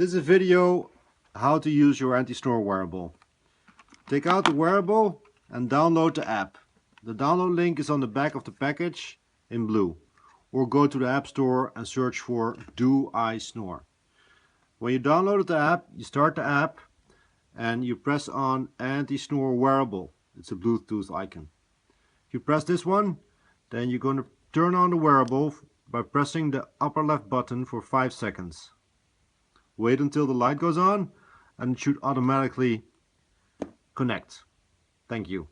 This is a video how to use your anti-snore wearable. Take out the wearable and download the app. The download link is on the back of the package in blue. Or go to the App Store and search for Do I Snore. When you download the app, you start the app and you press on anti-snore wearable. It's a Bluetooth icon. If you press this one, then you're going to turn on the wearable by pressing the upper left button for 5 seconds. Wait until the light goes on and it should automatically connect. Thank you.